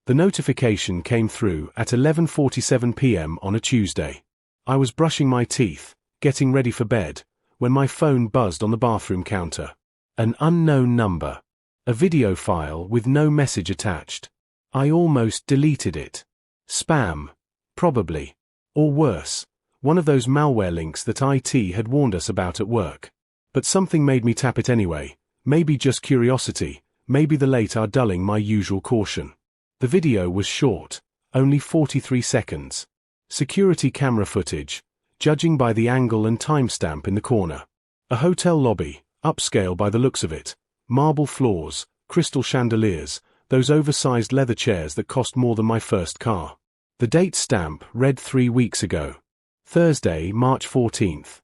The notification came through at 11:47 p.m. on a Tuesday. I was brushing my teeth, getting ready for bed, when my phone buzzed on the bathroom counter. An unknown number. A video file with no message attached. I almost deleted it. Spam. Probably. Or worse, one of those malware links that IT had warned us about at work. But something made me tap it anyway. Maybe just curiosity, maybe the late are dulling my usual caution. The video was short, only 43 seconds. Security camera footage, judging by the angle and timestamp in the corner. A hotel lobby, upscale by the looks of it. Marble floors, crystal chandeliers, those oversized leather chairs that cost more than my first car. The date stamp read 3 weeks ago. Thursday, March 14th.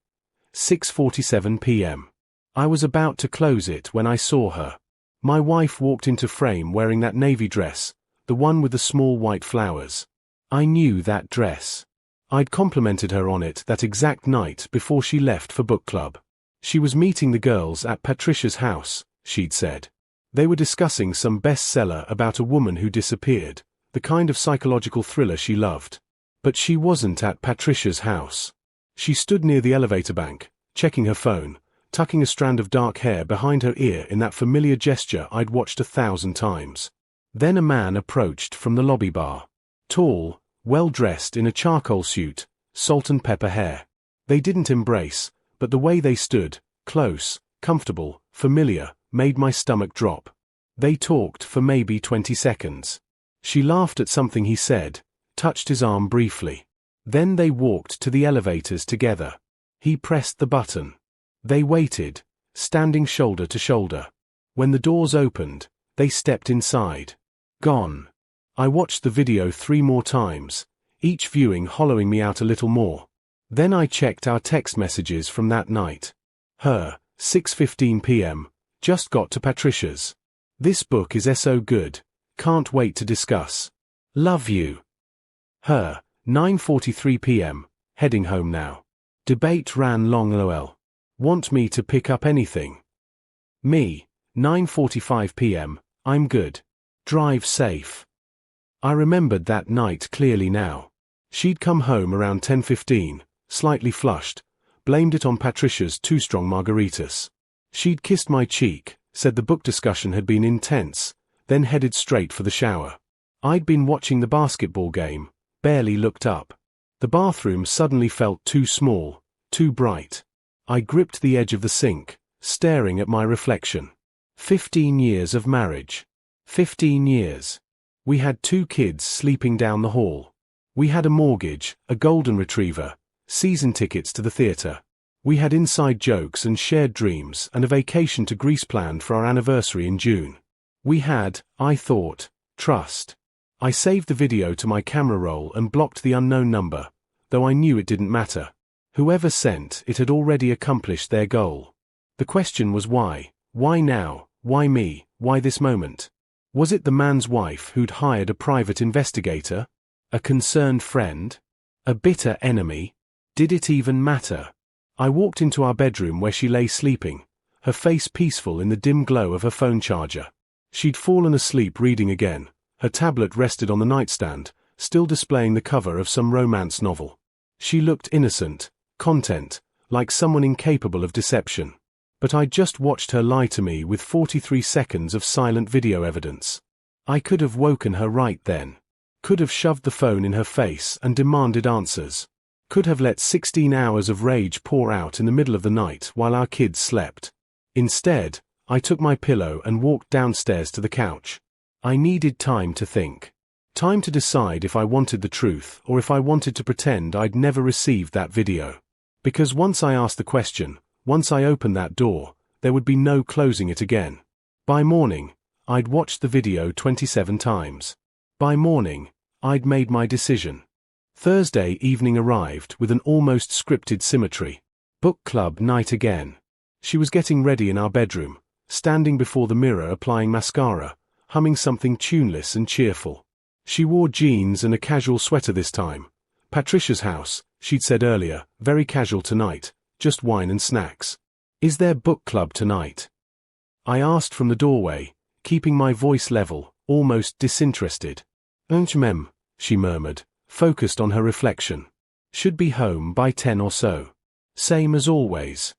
6:47 p.m. I was about to close it when I saw her. My wife walked into frame wearing that navy dress, the one with the small white flowers. I knew that dress. I'd complimented her on it that exact night before she left for book club. She was meeting the girls at Patricia's house, she'd said. They were discussing some bestseller about a woman who disappeared, the kind of psychological thriller she loved. But she wasn't at Patricia's house. She stood near the elevator bank, checking her phone, tucking a strand of dark hair behind her ear in that familiar gesture I'd watched 1,000 times. Then a man approached from the lobby bar. Tall, well-dressed in a charcoal suit, salt and pepper hair. They didn't embrace, but the way they stood, close, comfortable, familiar, made my stomach drop. They talked for maybe 20 seconds. She laughed at something he said, touched his arm briefly. Then they walked to the elevators together. He pressed the button. They waited, standing shoulder to shoulder. When the doors opened, they stepped inside. Gone. I watched the video 3 more times, each viewing hollowing me out a little more. Then I checked our text messages from that night. Her, 6:15 p.m., just got to Patricia's. This book is so good, can't wait to discuss. Love you. Her, 9:43 p.m., heading home now. Debate ran long lol. Want me to pick up anything? Me, 9:45 p.m., I'm good. Drive safe. I remembered that night clearly now. She'd come home around 10:15, slightly flushed, blamed it on Patricia's too strong margaritas. She'd kissed my cheek, said the book discussion had been intense, then headed straight for the shower. I'd been watching the basketball game, barely looked up. The bathroom suddenly felt too small, too bright. I gripped the edge of the sink, staring at my reflection. 15 years of marriage. 15 years. We had 2 kids sleeping down the hall. We had a mortgage, a golden retriever, season tickets to the theater. We had inside jokes and shared dreams and a vacation to Greece planned for our anniversary in June. We had, I thought, trust. I saved the video to my camera roll and blocked the unknown number, though I knew it didn't matter. Whoever sent it had already accomplished their goal. The question was why? Why now? Why me? Why this moment? Was it the man's wife who'd hired a private investigator? A concerned friend? A bitter enemy? Did it even matter? I walked into our bedroom where she lay sleeping, her face peaceful in the dim glow of her phone charger. She'd fallen asleep reading again. Her tablet rested on the nightstand, still displaying the cover of some romance novel. She looked innocent, content, like someone incapable of deception. But I'd just watched her lie to me with 43 seconds of silent video evidence. I could have woken her right then. Could have shoved the phone in her face and demanded answers. Could have let 16 hours of rage pour out in the middle of the night while our kids slept. Instead, I took my pillow and walked downstairs to the couch. I needed time to think. Time to decide if I wanted the truth or if I wanted to pretend I'd never received that video. Because once I asked the question, once I opened that door, there would be no closing it again. By morning, I'd watched the video 27 times. By morning, I'd made my decision. Thursday evening arrived with an almost scripted symmetry. Book club night again. She was getting ready in our bedroom, standing before the mirror applying mascara, humming something tuneless and cheerful. She wore jeans and a casual sweater this time. Patricia's house, she'd said earlier, very casual tonight, just wine and snacks. Is there book club tonight? I asked from the doorway, keeping my voice level, almost disinterested. Mem, she murmured, focused on her reflection. Should be home by 10 or so. Same as always.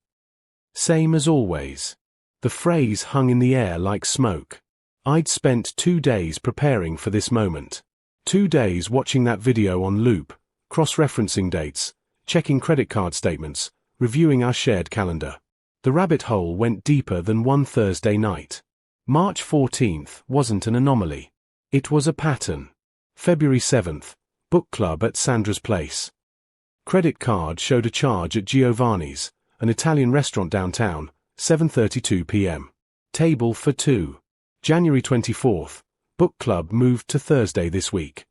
Same as always. The phrase hung in the air like smoke. I'd spent 2 days preparing for this moment. 2 days watching that video on loop, cross-referencing dates, checking credit card statements, reviewing our shared calendar. The rabbit hole went deeper than one Thursday night. March 14th wasn't an anomaly. It was a pattern. February 7th, book club at Sandra's place. Credit card showed a charge at Giovanni's, an Italian restaurant downtown, 7:32 p.m. Table for 2. January 24th, book club moved to Thursday this week.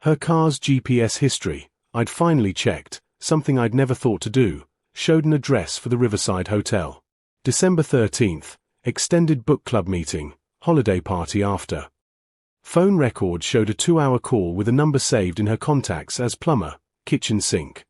Her car's GPS history, I'd finally checked, something I'd never thought to do, showed an address for the Riverside Hotel. December 13th, extended book club meeting, holiday party after. Phone record showed a 2-hour call with a number saved in her contacts as plumber, kitchen sink.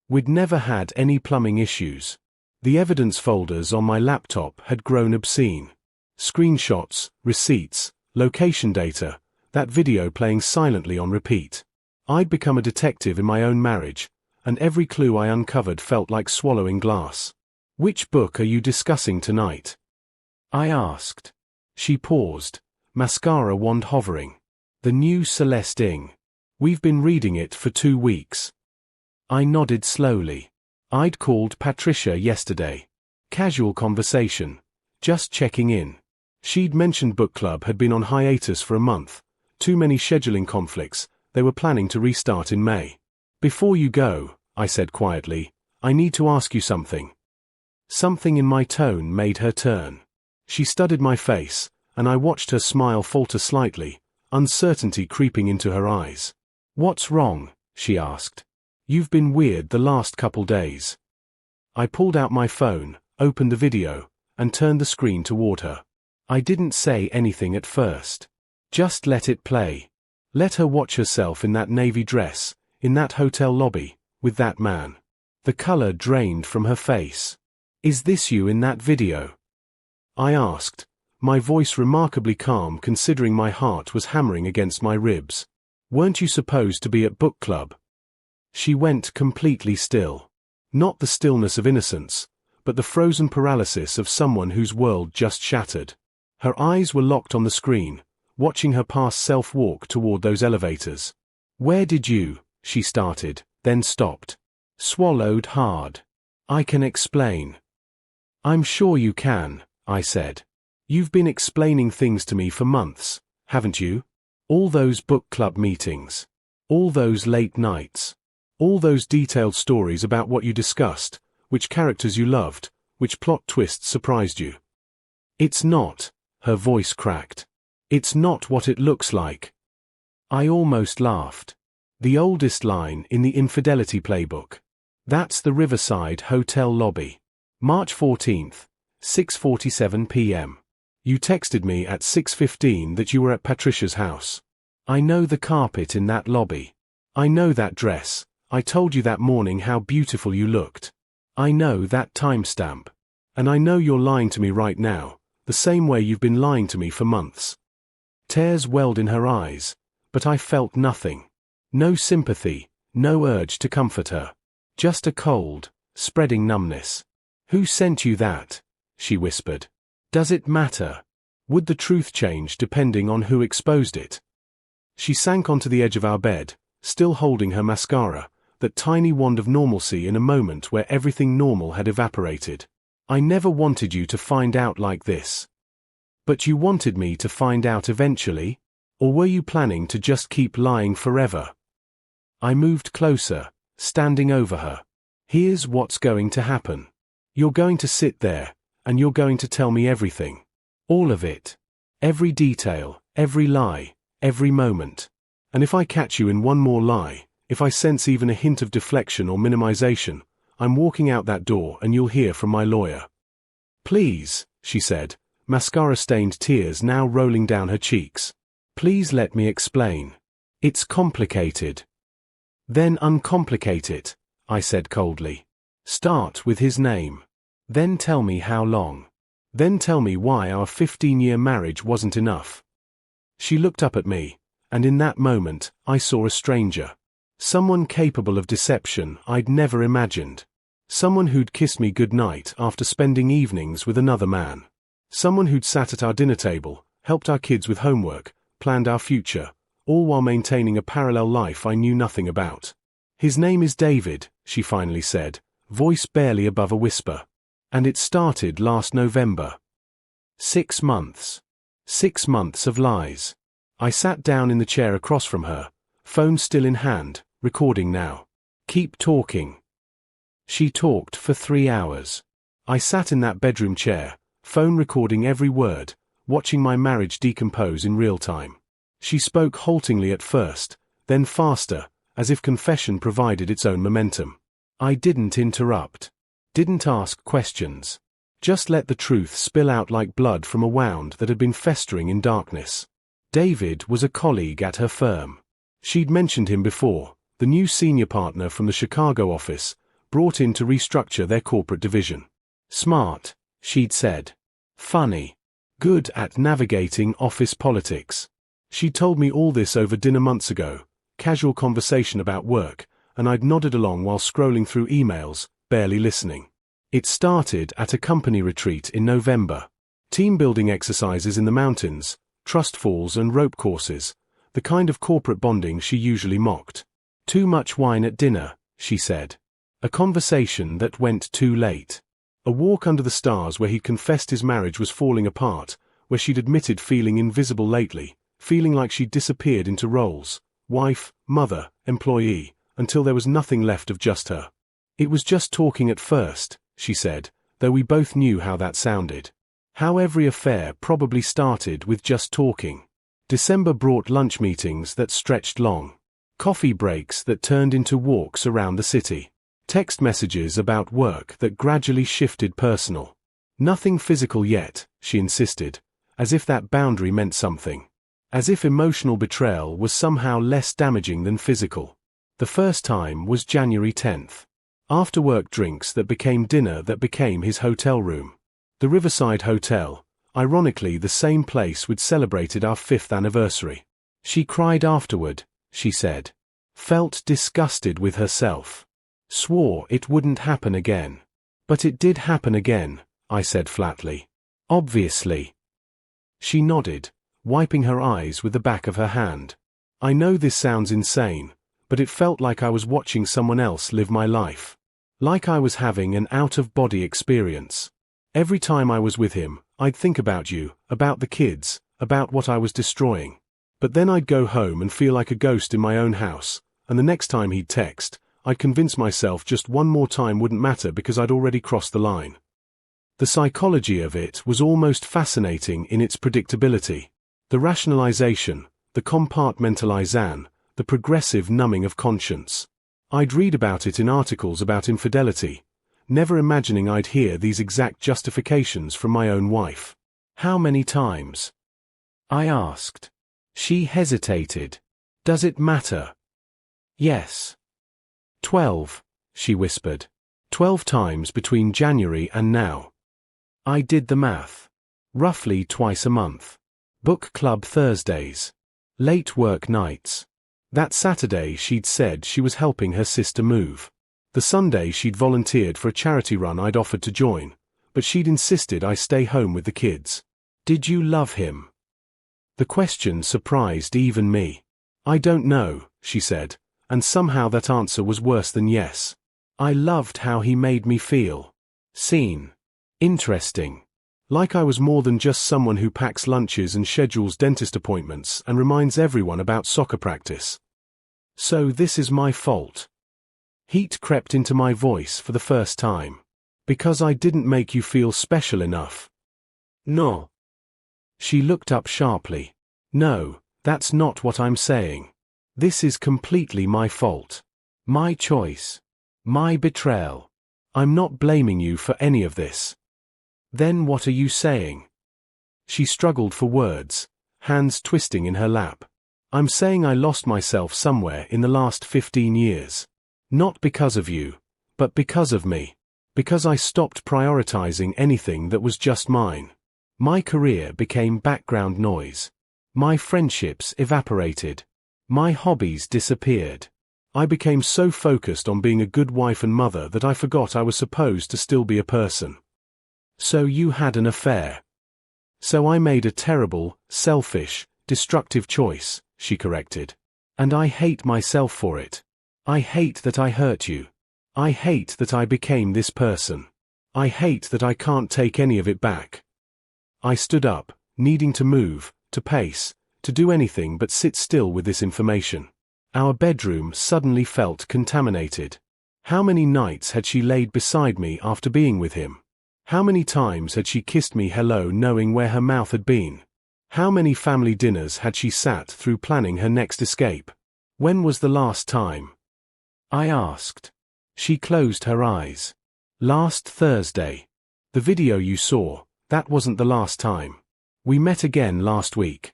We'd never had any plumbing issues. The evidence folders on my laptop had grown obscene. Screenshots, receipts, location data, that video playing silently on repeat. I'd become a detective in my own marriage, and every clue I uncovered felt like swallowing glass. Which book are you discussing tonight? I asked. She paused, mascara wand hovering. The new Celeste Ng. We've been reading it for 2 weeks. I nodded slowly. I'd called Patricia yesterday. Casual conversation. Just checking in. She'd mentioned book club had been on hiatus for a month. Too many scheduling conflicts. They were planning to restart in May. Before you go, I said quietly, I need to ask you something. Something in my tone made her turn. She studied my face, and I watched her smile falter slightly, uncertainty creeping into her eyes. What's wrong? She asked. You've been weird the last couple days. I pulled out my phone, opened the video, and turned the screen toward her. I didn't say anything at first. Just let it play. Let her watch herself in that navy dress, in that hotel lobby, with that man. The color drained from her face. Is this you in that video? I asked, my voice remarkably calm considering my heart was hammering against my ribs. Weren't you supposed to be at book club? She went completely still. Not the stillness of innocence, but the frozen paralysis of someone whose world just shattered. Her eyes were locked on the screen, watching her past self walk toward those elevators. Where did you, she started, then stopped. Swallowed hard. I can explain. I'm sure you can, I said. You've been explaining things to me for months, haven't you? All those book club meetings. All those late nights. All those detailed stories about what you discussed, which characters you loved, which plot twists surprised you. It's not, her voice cracked. It's not what it looks like. I almost laughed. The oldest line in the infidelity playbook. That's the Riverside Hotel lobby. March 14th, 6:47 p.m. You texted me at 6:15 that you were at Patricia's house. I know the carpet in that lobby. I know that dress. I told you that morning how beautiful you looked. I know that timestamp. And I know you're lying to me right now, the same way you've been lying to me for months. Tears welled in her eyes, but I felt nothing. No sympathy, no urge to comfort her. Just a cold, spreading numbness. Who sent you that? She whispered. Does it matter? Would the truth change depending on who exposed it? She sank onto the edge of our bed, still holding her mascara, that tiny wand of normalcy in a moment where everything normal had evaporated. I never wanted you to find out like this. But you wanted me to find out eventually? Or were you planning to just keep lying forever? I moved closer, standing over her. Here's what's going to happen. You're going to sit there, and you're going to tell me everything. All of it. Every detail, every lie, every moment. And if I catch you in one more lie, if I sense even a hint of deflection or minimization, I'm walking out that door and you'll hear from my lawyer. Please, she said, mascara-stained tears now rolling down her cheeks. Please let me explain. It's complicated. Then uncomplicate it, I said coldly. Start with his name. Then tell me how long. Then tell me why our 15-year marriage wasn't enough. She looked up at me, And in that moment, I saw a stranger. Someone capable of deception I'd never imagined. Someone who'd kissed me goodnight after spending evenings with another man. Someone who'd sat at our dinner table, helped our kids with homework, planned our future, all while maintaining a parallel life I knew nothing about. His name is David, she finally said, voice barely above a whisper. And it started last November. 6 months. 6 months of lies. I sat down in the chair across from her, phone still in hand, recording now. Keep talking. She talked for 3 hours. I sat in that bedroom chair, phone recording every word, watching my marriage decompose in real time. She spoke haltingly at first, then faster, as if confession provided its own momentum. I didn't interrupt. Didn't ask questions. Just let the truth spill out like blood from a wound that had been festering in darkness. David was a colleague at her firm. She'd mentioned him before, the new senior partner from the Chicago office, brought in to restructure their corporate division. Smart, she'd said. Funny. Good at navigating office politics. She'd told me all this over dinner months ago, casual conversation about work, and I'd nodded along while scrolling through emails, barely listening. It started at a company retreat in November. Team-building exercises in the mountains, trust falls and rope courses, the kind of corporate bonding she usually mocked. Too much wine at dinner, she said. A conversation that went too late. A walk under the stars where he'd confessed his marriage was falling apart, where she'd admitted feeling invisible lately, feeling like she'd disappeared into roles, wife, mother, employee, until there was nothing left of just her. It was just talking at first, she said, though we both knew how that sounded. How every affair probably started with just talking. December brought lunch meetings that stretched long. Coffee breaks that turned into walks around the city. Text messages about work that gradually shifted personal. Nothing physical yet, she insisted, as if that boundary meant something. As if emotional betrayal was somehow less damaging than physical. The first time was January 10th. After-work drinks that became dinner that became his hotel room. The Riverside Hotel, ironically the same place we'd celebrated our 5th anniversary. She cried afterward, she said. Felt disgusted with herself. Swore it wouldn't happen again. But it did happen again, I said flatly. Obviously. She nodded, wiping her eyes with the back of her hand. I know this sounds insane, but it felt like I was watching someone else live my life. Like I was having an out-of-body experience. Every time I was with him, I'd think about you, about the kids, about what I was destroying. But then I'd go home and feel like a ghost in my own house, and the next time he'd text, I'd convince myself just one more time wouldn't matter because I'd already crossed the line. The psychology of it was almost fascinating in its predictability. The rationalization, the compartmentalization, the progressive numbing of conscience. I'd read about it in articles about infidelity, never imagining I'd hear these exact justifications from my own wife. How many times? I asked. She hesitated. Does it matter? Yes. 12, she whispered. 12 times between January and now. I did the math. Roughly twice a month. Book club Thursdays. Late work nights. That Saturday she'd said she was helping her sister move. The Sunday she'd volunteered for a charity run I'd offered to join, but she'd insisted I stay home with the kids. Did you love him? The question surprised even me. I don't know, she said, and somehow that answer was worse than yes. I loved how he made me feel. Seen. Interesting. Like I was more than just someone who packs lunches and schedules dentist appointments and reminds everyone about soccer practice. So this is my fault. Heat crept into my voice for the first time. Because I didn't make you feel special enough. No. She looked up sharply. No, that's not what I'm saying. This is completely my fault. My choice. My betrayal. I'm not blaming you for any of this. Then what are you saying? She struggled for words, hands twisting in her lap. I'm saying I lost myself somewhere in the last 15 years. Not because of you, but because of me. Because I stopped prioritizing anything that was just mine. My career became background noise. My friendships evaporated. My hobbies disappeared. I became so focused on being a good wife and mother that I forgot I was supposed to still be a person. So you had an affair. So I made a terrible, selfish, destructive choice, she corrected. And I hate myself for it. I hate that I hurt you. I hate that I became this person. I hate that I can't take any of it back. I stood up, needing to move, to pace, to do anything but sit still with this information. Our bedroom suddenly felt contaminated. How many nights had she laid beside me after being with him? How many times had she kissed me hello knowing where her mouth had been? How many family dinners had she sat through planning her next escape? When was the last time? I asked. She closed her eyes. Last Thursday. The video you saw, that wasn't the last time. We met again last week.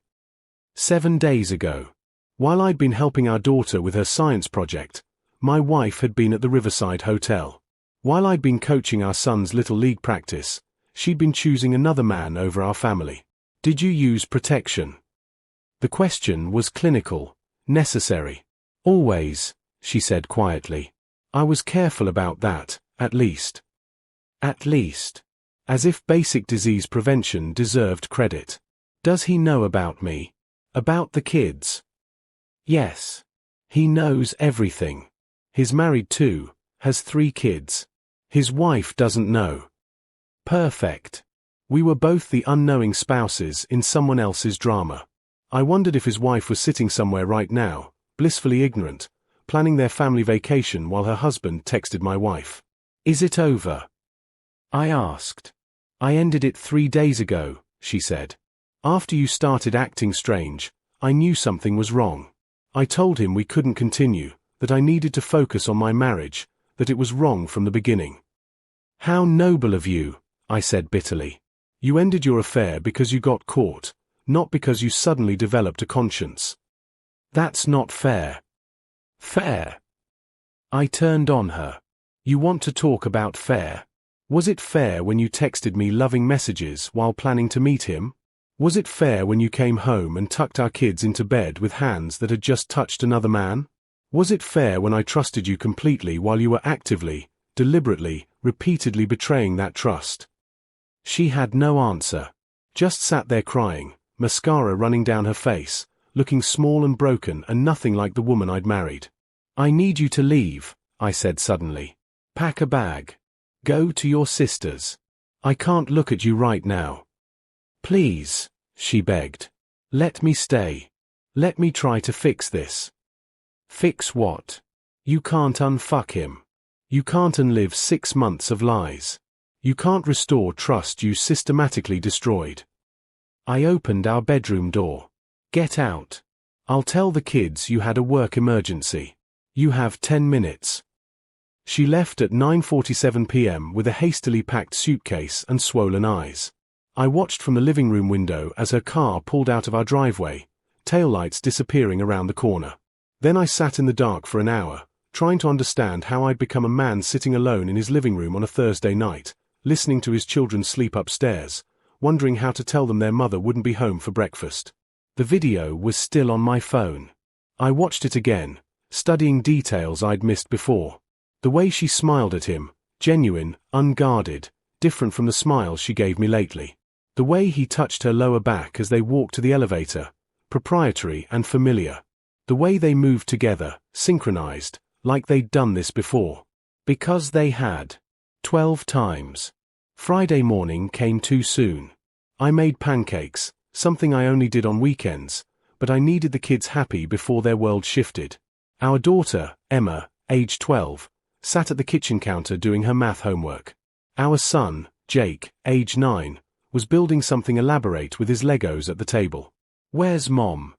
7 days ago. While I'd been helping our daughter with her science project, my wife had been at the Riverside Hotel. While I'd been coaching our son's little league practice, she'd been choosing another man over our family. Did you use protection? The question was clinical, necessary. Always, she said quietly. I was careful about that, at least. At least. As if basic disease prevention deserved credit. Does he know about me? About the kids? Yes. He knows everything. He's married too, has 3 kids. His wife doesn't know. Perfect. We were both the unknowing spouses in someone else's drama. I wondered if his wife was sitting somewhere right now, blissfully ignorant, planning their family vacation while her husband texted my wife. Is it over? I asked. I ended it 3 days ago, she said. After you started acting strange, I knew something was wrong. I told him we couldn't continue, that I needed to focus on my marriage, that it was wrong from the beginning. How noble of you, I said bitterly. You ended your affair because you got caught, not because you suddenly developed a conscience. That's not fair. Fair? I turned on her. You want to talk about fair? Was it fair when you texted me loving messages while planning to meet him? Was it fair when you came home and tucked our kids into bed with hands that had just touched another man? Was it fair when I trusted you completely while you were actively, deliberately, repeatedly betraying that trust? She had no answer. Just sat there crying, mascara running down her face, looking small and broken and nothing like the woman I'd married. I need you to leave, I said suddenly. Pack a bag. Go to your sister's. I can't look at you right now. Please, she begged. Let me stay. Let me try to fix this. Fix what? You can't unfuck him. You can't unlive 6 months of lies. You can't restore trust you systematically destroyed. I opened our bedroom door. Get out. I'll tell the kids you had a work emergency. You have 10 minutes. She left at 9:47 p.m. with a hastily packed suitcase and swollen eyes. I watched from the living room window as her car pulled out of our driveway, taillights disappearing around the corner. Then I sat in the dark for an hour, trying to understand how I'd become a man sitting alone in his living room on a Thursday night, listening to his children sleep upstairs, wondering how to tell them their mother wouldn't be home for breakfast. The video was still on my phone. I watched it again, studying details I'd missed before. The way she smiled at him, genuine, unguarded, different from the smiles she gave me lately. The way he touched her lower back as they walked to the elevator, proprietary and familiar. The way they moved together, synchronized, like they'd done this before. Because they had. 12 times. Friday morning came too soon. I made pancakes, something I only did on weekends, but I needed the kids happy before their world shifted. Our daughter, Emma, age 12, sat at the kitchen counter doing her math homework. Our son, Jake, age 9, was building something elaborate with his Legos at the table. Where's Mom?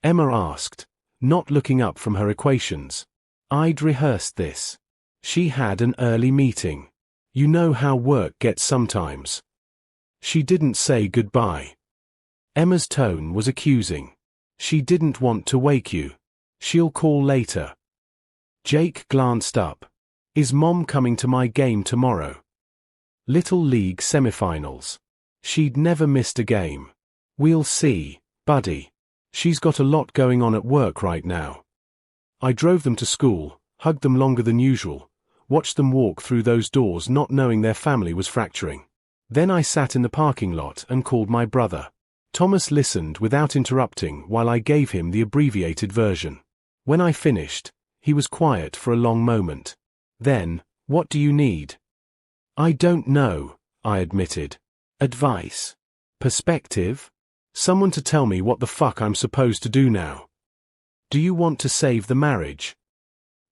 Emma asked, not looking up from her equations. I'd rehearsed this. She had an early meeting. You know how work gets sometimes. She didn't say goodbye. Emma's tone was accusing. She didn't want to wake you. She'll call later. Jake glanced up. Is Mom coming to my game tomorrow? Little League semifinals. She'd never missed a game. We'll see, Buddy. She's got a lot going on at work right now. I drove them to school, hugged them longer than usual, watched them walk through those doors not knowing their family was fracturing. Then I sat in the parking lot and called my brother. Thomas listened without interrupting while I gave him the abbreviated version. When I finished, he was quiet for a long moment. Then, what do you need? I don't know, I admitted. Advice? Perspective? Someone to tell me what the fuck I'm supposed to do now. Do you want to save the marriage?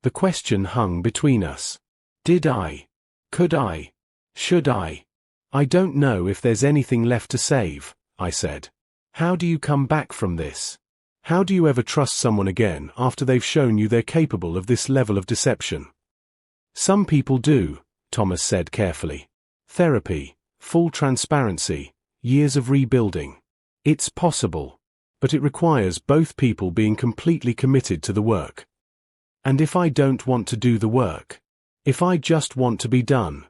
The question hung between us. Did I? Could I? Should I? I don't know if there's anything left to save, I said. How do you come back from this? How do you ever trust someone again after they've shown you they're capable of this level of deception? Some people do, Thomas said carefully. Therapy, full transparency, years of rebuilding. It's possible, but it requires both people being completely committed to the work. And if I don't want to do the work, if I just want to be done,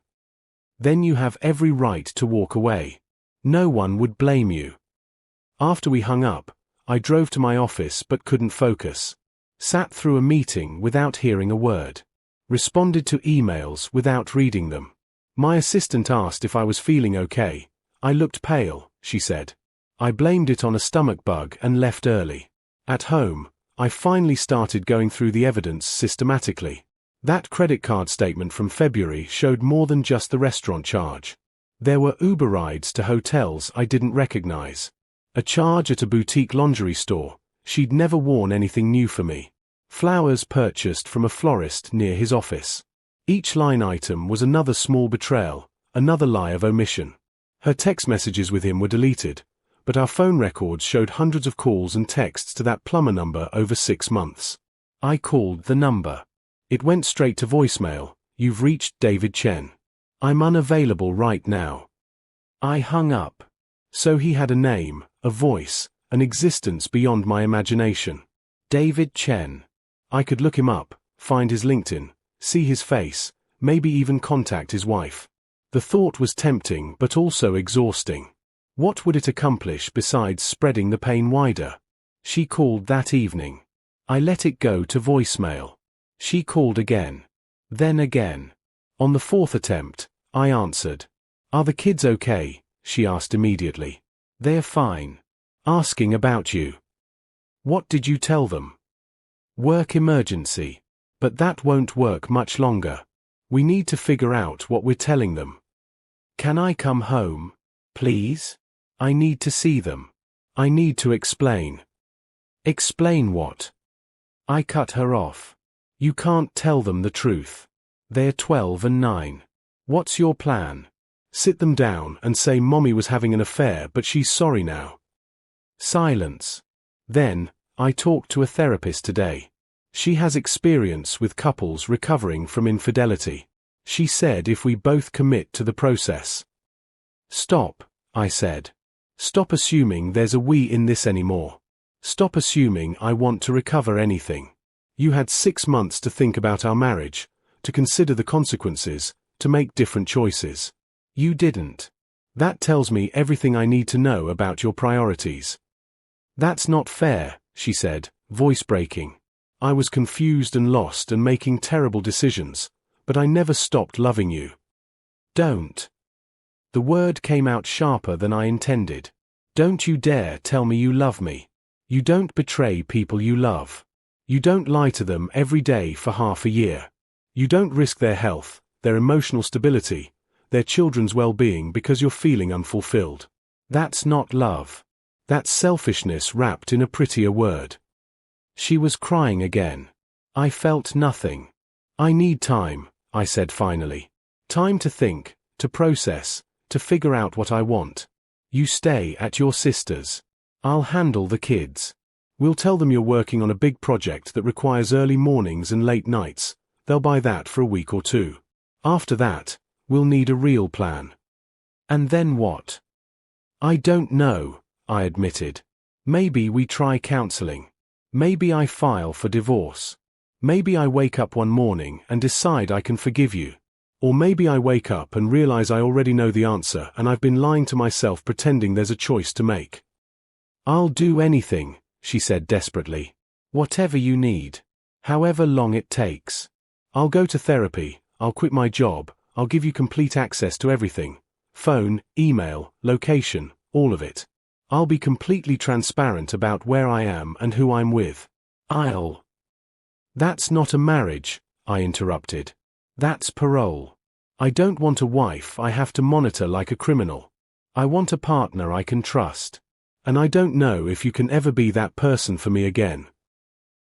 then you have every right to walk away. No one would blame you. After we hung up, I drove to my office but couldn't focus. Sat through a meeting without hearing a word. Responded to emails without reading them. My assistant asked if I was feeling okay. I looked pale, she said. I blamed it on a stomach bug and left early. At home, I finally started going through the evidence systematically. That credit card statement from February showed more than just the restaurant charge. There were Uber rides to hotels I didn't recognize. A charge at a boutique lingerie store. She'd never worn anything new for me. Flowers purchased from a florist near his office. Each line item was another small betrayal, another lie of omission. Her text messages with him were deleted, but our phone records showed hundreds of calls and texts to that plumber number over 6 months. I called the number. It went straight to voicemail. You've reached David Chen. I'm unavailable right now. I hung up. So he had a name, a voice, an existence beyond my imagination. David Chen. I could look him up, find his LinkedIn, see his face, maybe even contact his wife. The thought was tempting but also exhausting. What would it accomplish besides spreading the pain wider? She called that evening. I let it go to voicemail. She called again. Then again. On the 4th attempt, I answered. Are the kids okay? She asked immediately. They're fine. Asking about you. What did you tell them? Work emergency. But that won't work much longer. We need to figure out what we're telling them. Can I come home, please? I need to see them. I need to explain. Explain what? I cut her off. You can't tell them the truth. They're 12 and 9. What's your plan? Sit them down and say Mommy was having an affair but she's sorry now. Silence. Then, I talked to a therapist today. She has experience with couples recovering from infidelity. She said if we both commit to the process. Stop, I said. Stop assuming there's a we in this anymore. Stop assuming I want to recover anything. You had 6 months to think about our marriage, to consider the consequences, to make different choices. You didn't. That tells me everything I need to know about your priorities. That's not fair, she said, voice breaking. I was confused and lost and making terrible decisions, but I never stopped loving you. Don't. The word came out sharper than I intended. Don't you dare tell me you love me. You don't betray people you love. You don't lie to them every day for half a year. You don't risk their health, their emotional stability, their children's well-being because you're feeling unfulfilled. That's not love. That's selfishness wrapped in a prettier word. She was crying again. I felt nothing. I need time, I said finally. Time to think, to process, to figure out what I want. You stay at your sister's. I'll handle the kids. We'll tell them you're working on a big project that requires early mornings and late nights. They'll buy that for a week or 2. After that, we'll need a real plan. And then what? I don't know, I admitted. Maybe we try counseling. Maybe I file for divorce. Maybe I wake up one morning and decide I can forgive you. Or maybe I wake up and realize I already know the answer and I've been lying to myself pretending there's a choice to make. "I'll do anything," she said desperately. "Whatever you need. However long it takes. I'll go to therapy, I'll quit my job, I'll give you complete access to everything. Phone, email, location, all of it. I'll be completely transparent about where I am and who I'm with. I'll—" "That's not a marriage," I interrupted. "That's parole. I don't want a wife I have to monitor like a criminal. I want a partner I can trust. And I don't know if you can ever be that person for me again."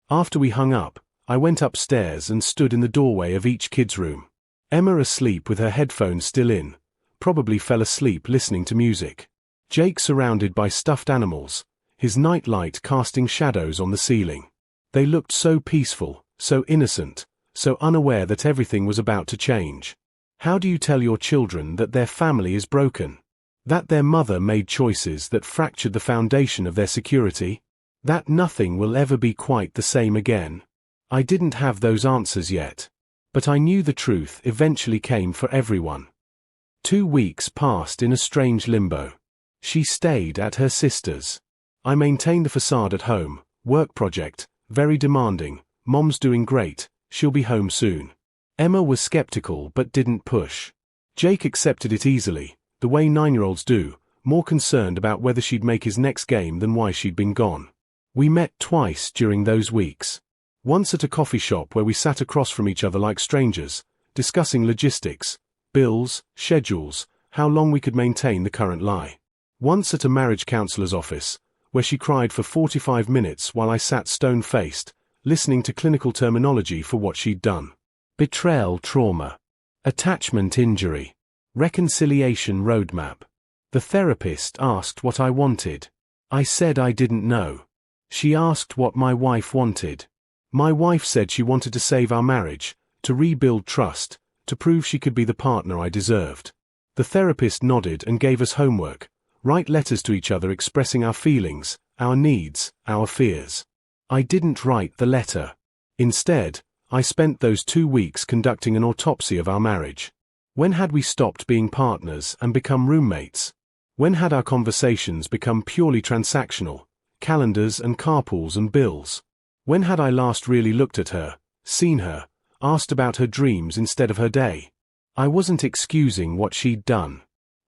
After we hung up, I went upstairs and stood in the doorway of each kid's room. Emma asleep with her headphones still in, probably fell asleep listening to music. Jake surrounded by stuffed animals, his nightlight casting shadows on the ceiling. They looked so peaceful, so innocent, so unaware that everything was about to change. How do you tell your children that their family is broken? That their mother made choices that fractured the foundation of their security? That nothing will ever be quite the same again? I didn't have those answers yet. But I knew the truth eventually came for everyone. 2 weeks passed in a strange limbo. She stayed at her sister's. I maintained a facade at home, work project, very demanding, mom's doing great, she'll be home soon. Emma was skeptical but didn't push. Jake accepted it easily, the way 9-year-olds do, more concerned about whether she'd make his next game than why she'd been gone. We met twice during those weeks. Once at a coffee shop where we sat across from each other like strangers, discussing logistics, bills, schedules, how long we could maintain the current lie. Once at a marriage counselor's office, where she cried for 45 minutes while I sat stone-faced, listening to clinical terminology for what she'd done. Betrayal trauma. Attachment injury. Reconciliation roadmap. The therapist asked what I wanted. I said I didn't know. She asked what my wife wanted. My wife said she wanted to save our marriage, to rebuild trust, to prove she could be the partner I deserved. The therapist nodded and gave us homework, write letters to each other expressing our feelings, our needs, our fears. I didn't write the letter. Instead, I spent those 2 weeks conducting an autopsy of our marriage. When had we stopped being partners and become roommates? When had our conversations become purely transactional, calendars and carpools and bills? When had I last really looked at her, seen her, asked about her dreams instead of her day? I wasn't excusing what she'd done.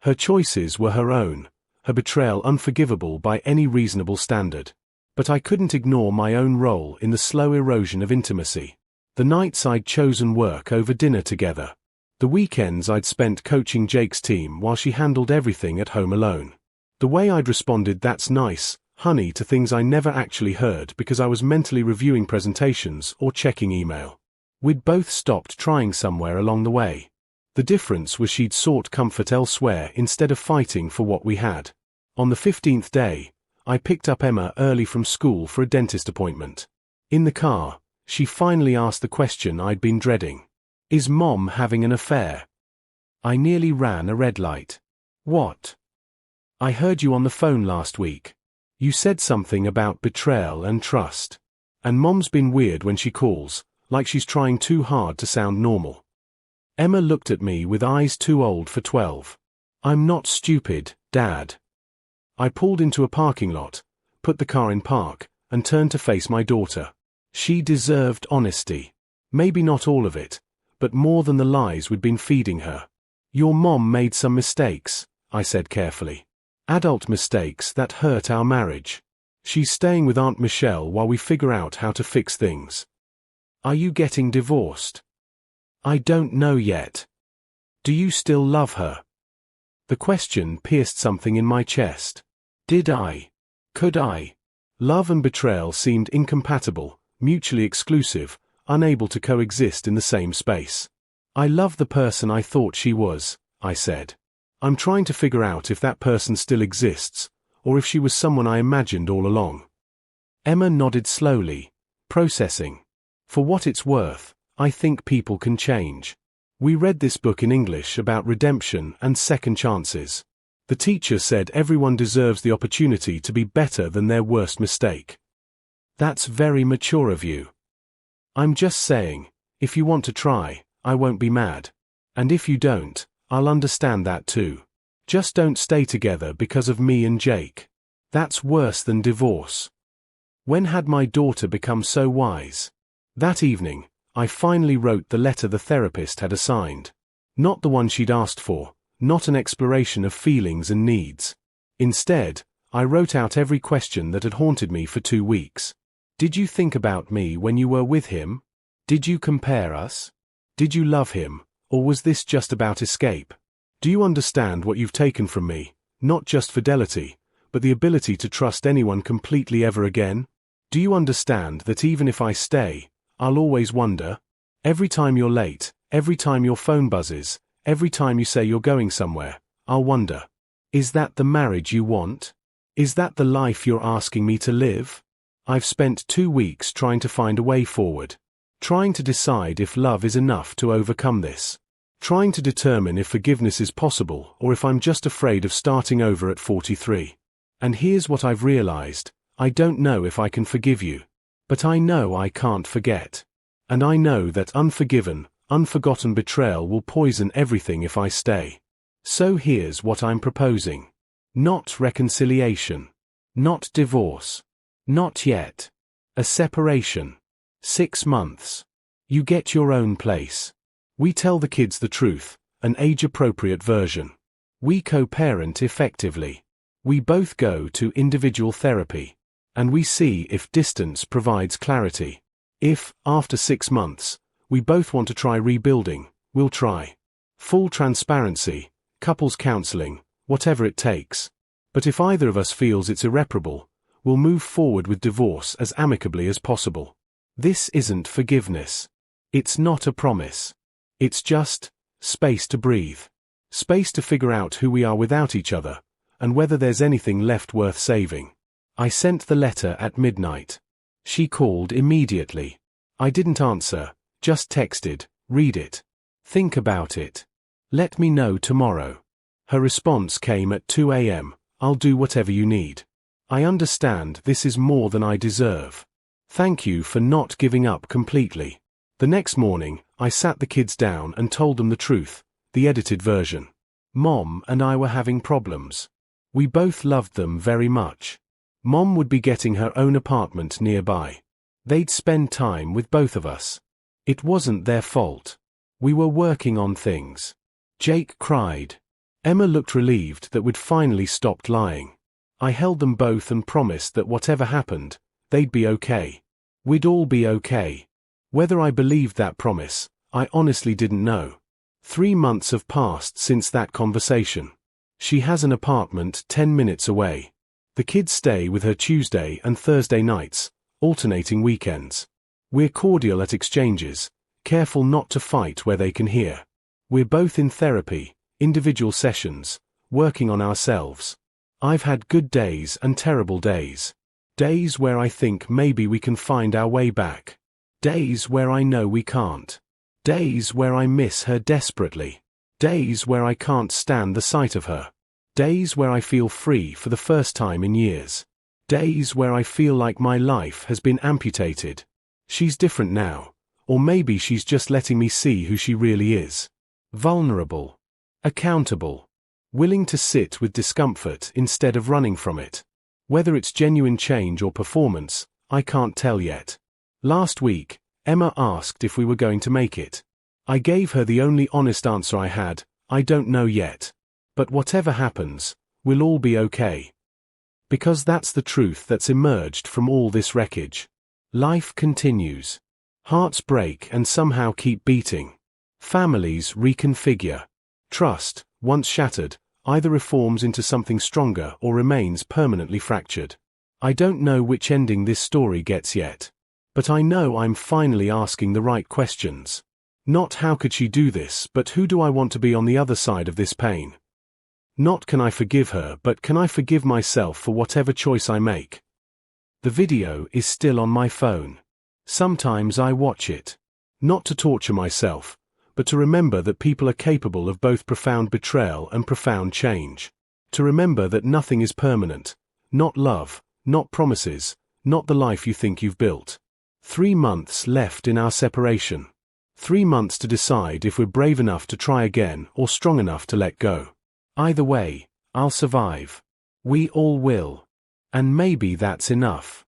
Her choices were her own, her betrayal unforgivable by any reasonable standard. But I couldn't ignore my own role in the slow erosion of intimacy. The nights I'd chosen work over dinner together. The weekends I'd spent coaching Jake's team while she handled everything at home alone. The way I'd responded "that's nice, honey" to things I never actually heard because I was mentally reviewing presentations or checking email. We'd both stopped trying somewhere along the way. The difference was she'd sought comfort elsewhere instead of fighting for what we had. On the 15th day, I picked up Emma early from school for a dentist appointment. In the car, she finally asked the question I'd been dreading. "Is Mom having an affair?" I nearly ran a red light. "What?" "I heard you on the phone last week. You said something about betrayal and trust. And Mom's been weird when she calls, like she's trying too hard to sound normal." Emma looked at me with eyes too old for 12. "I'm not stupid, Dad." I pulled into a parking lot, put the car in park, and turned to face my daughter. She deserved honesty. Maybe not all of it, but more than the lies we'd been feeding her. "Your mom made some mistakes," I said carefully. "Adult mistakes that hurt our marriage. She's staying with Aunt Michelle while we figure out how to fix things." "Are you getting divorced?" "I don't know yet." "Do you still love her?" The question pierced something in my chest. Did I? Could I? Love and betrayal seemed incompatible, mutually exclusive, unable to coexist in the same space. "I love the person I thought she was," I said. "I'm trying to figure out if that person still exists, or if she was someone I imagined all along." Emma nodded slowly, processing. "For what it's worth, I think people can change. We read this book in English about redemption and second chances. The teacher said everyone deserves the opportunity to be better than their worst mistake." "That's very mature of you." "I'm just saying, if you want to try, I won't be mad. And if you don't, I'll understand that too. Just don't stay together because of me and Jake." That's worse than divorce. When had my daughter become so wise? That evening, I finally wrote the letter the therapist had assigned. Not the one she'd asked for, not an exploration of feelings and needs. Instead, I wrote out every question that had haunted me for 2 weeks. Did you think about me when you were with him? Did you compare us? Did you love him, or was this just about escape? Do you understand what you've taken from me, not just fidelity, but the ability to trust anyone completely ever again? Do you understand that even if I stay, I'll always wonder? Every time you're late, every time your phone buzzes, every time you say you're going somewhere, I'll wonder. Is that the marriage you want? Is that the life you're asking me to live? I've spent 2 weeks trying to find a way forward. Trying to decide if love is enough to overcome this. Trying to determine if forgiveness is possible or if I'm just afraid of starting over at 43. And here's what I've realized. I don't know if I can forgive you. But I know I can't forget. And I know that unforgiven, unforgotten betrayal will poison everything if I stay. So here's what I'm proposing. Not reconciliation. Not divorce. Not yet. A separation. 6 months. You get your own place. We tell the kids the truth, an age-appropriate version. We co-parent effectively. We both go to individual therapy. And we see if distance provides clarity. If, after 6 months, we both want to try rebuilding, we'll try. Full transparency, couples counseling, whatever it takes. But if either of us feels it's irreparable, we'll move forward with divorce as amicably as possible. This isn't forgiveness. It's not a promise. It's just space to breathe. Space to figure out who we are without each other, and whether there's anything left worth saving. I sent the letter at midnight. She called immediately. I didn't answer, just texted, read it. Think about it. Let me know tomorrow. Her response came at 2 a.m. I'll do whatever you need. I understand this is more than I deserve. Thank you for not giving up completely. The next morning, I sat the kids down and told them the truth, the edited version. Mom and I were having problems. We both loved them very much. Mom would be getting her own apartment nearby. They'd spend time with both of us. It wasn't their fault. We were working on things. Jake cried. Emma looked relieved that we'd finally stopped lying. I held them both and promised that whatever happened, they'd be okay. We'd all be okay. Whether I believed that promise, I honestly didn't know. 3 months have passed since that conversation. She has an apartment 10 minutes away. The kids stay with her Tuesday and Thursday nights, alternating weekends. We're cordial at exchanges, careful not to fight where they can hear. We're both in therapy, individual sessions, working on ourselves. I've had good days and terrible days. Days where I think maybe we can find our way back. Days where I know we can't. Days where I miss her desperately. Days where I can't stand the sight of her. Days where I feel free for the first time in years. Days where I feel like my life has been amputated. She's different now, or maybe she's just letting me see who she really is. Vulnerable. Accountable. Willing to sit with discomfort instead of running from it. Whether it's genuine change or performance, I can't tell yet. Last week, Emma asked if we were going to make it. I gave her the only honest answer I had, I don't know yet. But whatever happens, we'll all be okay. Because that's the truth that's emerged from all this wreckage. Life continues. Hearts break and somehow keep beating. Families reconfigure. Trust, once shattered, either reforms into something stronger or remains permanently fractured. I don't know which ending this story gets yet. But I know I'm finally asking the right questions. Not how could she do this, but who do I want to be on the other side of this pain? Not can I forgive her, but can I forgive myself for whatever choice I make? The video is still on my phone. Sometimes I watch it. Not to torture myself, but to remember that people are capable of both profound betrayal and profound change. To remember that nothing is permanent. Not love, not promises, not the life you think you've built. 3 months left in our separation. 3 months to decide if we're brave enough to try again or strong enough to let go. Either way, I'll survive. We all will. And maybe that's enough.